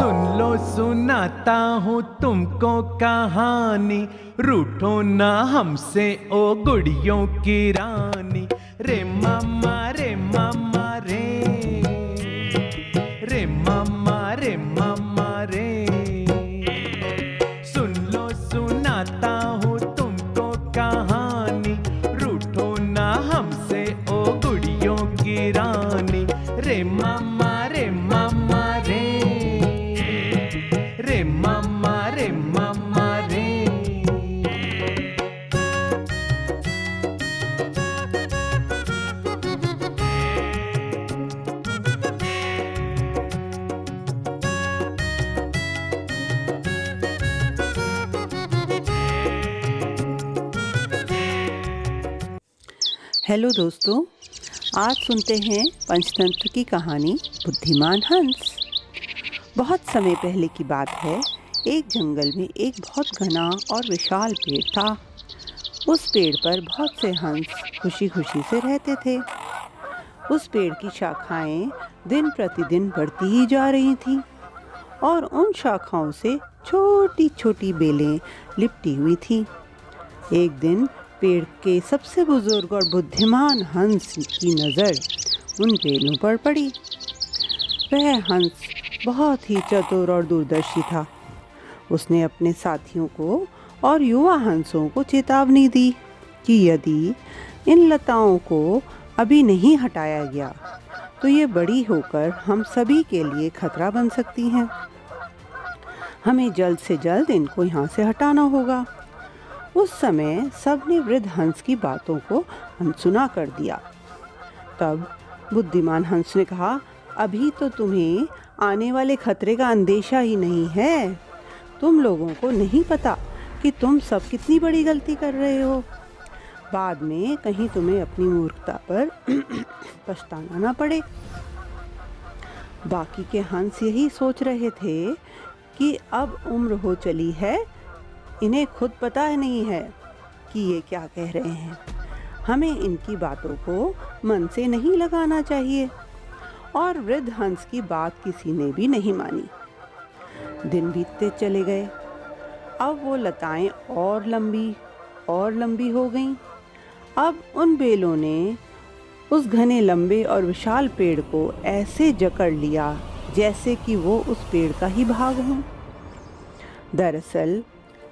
सुन लो सुनाता हूँ तुमको कहानी, रूठो ना हमसे ओ गुड़ियों की रानी। रे मामा रे मामा रे, रे मामा रे मामा रे। सुन लो सुनाता हूँ तुमको कहानी, रूठो ना हमसे ओ गुड़ियों की रानी। रे मामा रे मामा रे, रे मामा रे मामा रे। हेलो दोस्तों, आज सुनते हैं पंचतंत्र की कहानी बुद्धिमान हंस। बहुत समय पहले की बात है। एक जंगल में एक बहुत घना और विशाल पेड़ था। उस पेड़ पर बहुत से हंस खुशी खुशी से रहते थे। उस पेड़ की शाखाएं दिन प्रतिदिन बढ़ती ही जा रही थीं और उन शाखाओं से छोटी छोटी बेलें लिपटी हुई थीं। एक दिन पेड़ के सबसे बुजुर्ग और बुद्धिमान हंस की नज़र उन बेलों पर पड़ी। वह हंस बहुत ही चतुर और दूरदर्शी था। उसने अपने साथियों को और युवा हंसों को चेतावनी दी कि यदि इन लताओं को अभी नहीं हटाया गया तो ये बड़ी होकर हम सभी के लिए खतरा बन सकती हैं। हमें जल्द से जल्द इनको यहाँ से हटाना होगा। उस समय सबने वृद्ध हंस की बातों को अनसुना कर दिया। तब बुद्धिमान हंस ने कहा, अभी तो तुम्हें आने वाले खतरे का अंदेशा ही नहीं है। तुम लोगों को नहीं पता कि तुम सब कितनी बड़ी गलती कर रहे हो। बाद में कहीं तुम्हें अपनी मूर्खता पर पछताना ना पड़े। बाकी के हंस यही सोच रहे थे कि अब उम्र हो चली है, इन्हें खुद पता नहीं है कि ये क्या कह रहे हैं। हमें इनकी बातों को मन से नहीं लगाना चाहिए। और वृद्ध हंस की बात किसी ने भी नहीं मानी। दिन बीतते चले गए। अब वो लताएं और लंबी हो गईं। अब उन बेलों ने उस घने लंबे और विशाल पेड़ को ऐसे जकड़ लिया जैसे कि वो उस पेड़ का ही भाग हो। दरअसल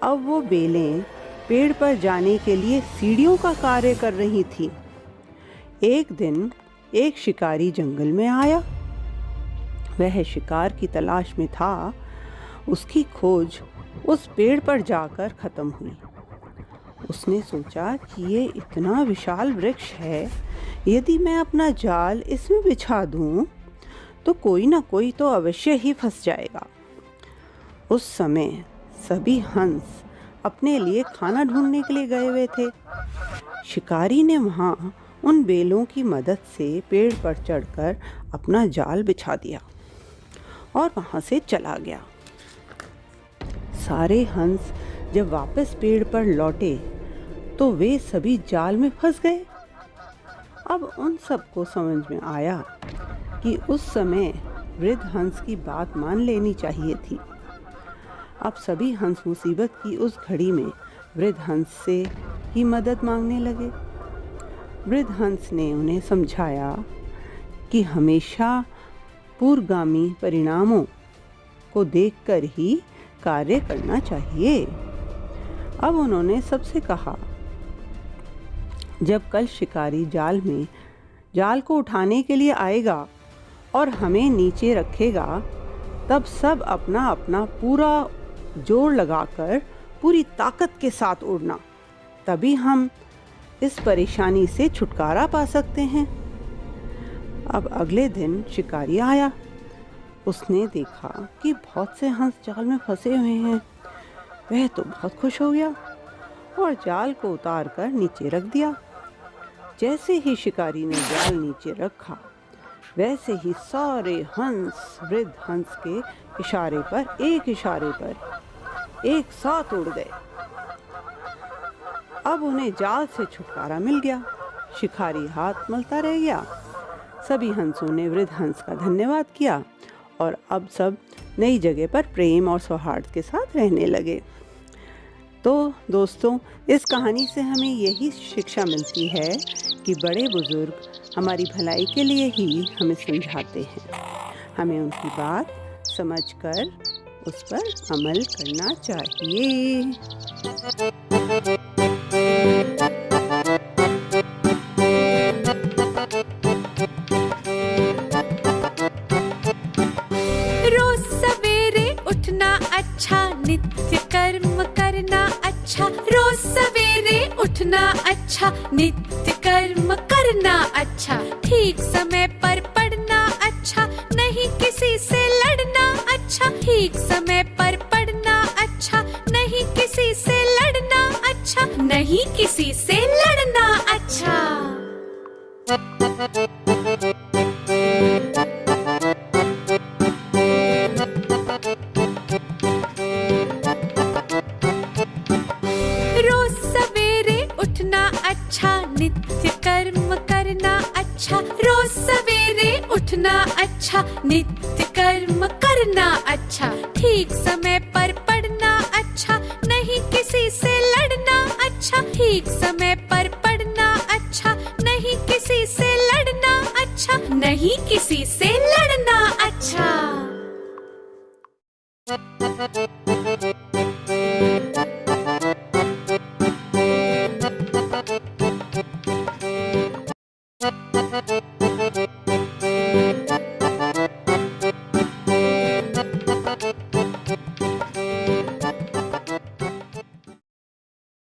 अब वो बेलें पेड़ पर जाने के लिए सीढ़ियों का कार्य कर रही थी। एक दिन एक शिकारी जंगल में आया। वह शिकार की तलाश में था। उसकी खोज उस पेड़ पर जाकर खत्म हुई। उसने सोचा कि ये इतना विशाल वृक्ष है, यदि मैं अपना जाल इसमें बिछा दूं तो कोई ना कोई तो अवश्य ही फंस जाएगा। उस समय सभी हंस अपने लिए खाना ढूंढने के लिए गए हुए थे। शिकारी ने वहाँ उन बेलों की मदद से पेड़ पर चढ़कर अपना जाल बिछा दिया और वहाँ से चला गया। सारे हंस जब वापस पेड़ पर लौटे तो वे सभी जाल में फंस गए। अब उन सबको समझ में आया कि उस समय वृद्ध हंस की बात मान लेनी चाहिए थी। अब सभी हंस मुसीबत की उस घड़ी में वृद्ध हंस से ही मदद मांगने लगे। वृद्ध हंस ने उन्हें समझाया कि हमेशा पूर्वगामी परिणामों को देखकर ही कार्य करना चाहिए। अब उन्होंने सबसे कहा, जब कल शिकारी जाल को उठाने के लिए आएगा और हमें नीचे रखेगा, तब सब अपना अपना पूरा जोर लगाकर पूरी ताकत के साथ उड़ना। तभी हम इस परेशानी से छुटकारा पा सकते हैं। अब अगले दिन शिकारी आया। उसने देखा कि बहुत से हंस जाल में फंसे हुए हैं। वह तो बहुत खुश हो गया और जाल को उतारकर नीचे रख दिया। जैसे ही शिकारी ने जाल नीचे रखा, वैसे ही सारे हंस वृद्ध हंस के इशारे पर एक साथ उड़ गए। अब उन्हें जाल से छुटकारा मिल गया। शिकारी हाथ मलता रह गया। सभी हंसों ने वृद्ध हंस का धन्यवाद किया और अब सब नई जगह पर प्रेम और सौहार्द के साथ रहने लगे। तो दोस्तों, इस कहानी से हमें यही शिक्षा मिलती है कि बड़े बुजुर्ग हमारी भलाई के लिए ही हमें समझाते हैं। हमें उनकी बात समझकर उस पर अमल करना चाहिए। रोज सवेरे उठना अच्छा, नित्य कर्म करना अच्छा। रोज सवेरे उठना अच्छा, नित्य कर्म करना अच्छा। ठीक समय पर पढ़ना अच्छा, नहीं किसी से लड़ना अच्छा। ठीक समय पर पढ़ना अच्छा, नहीं किसी से लड़ना अच्छा। नहीं किसी से लड़ना अच्छा। रोज सवेरे उठना अच्छा, नित्य कर्म करना अच्छा। रोज सवेरे उठना अच्छा, नित्य कर्म करना अच्छा। ठीक समय पर पढ़ना अच्छा, नहीं किसी से लड़ना अच्छा। ठीक समय पर पढ़ना अच्छा, नहीं किसी से लड़ना अच्छा। नहीं किसी से लड़ना अच्छा।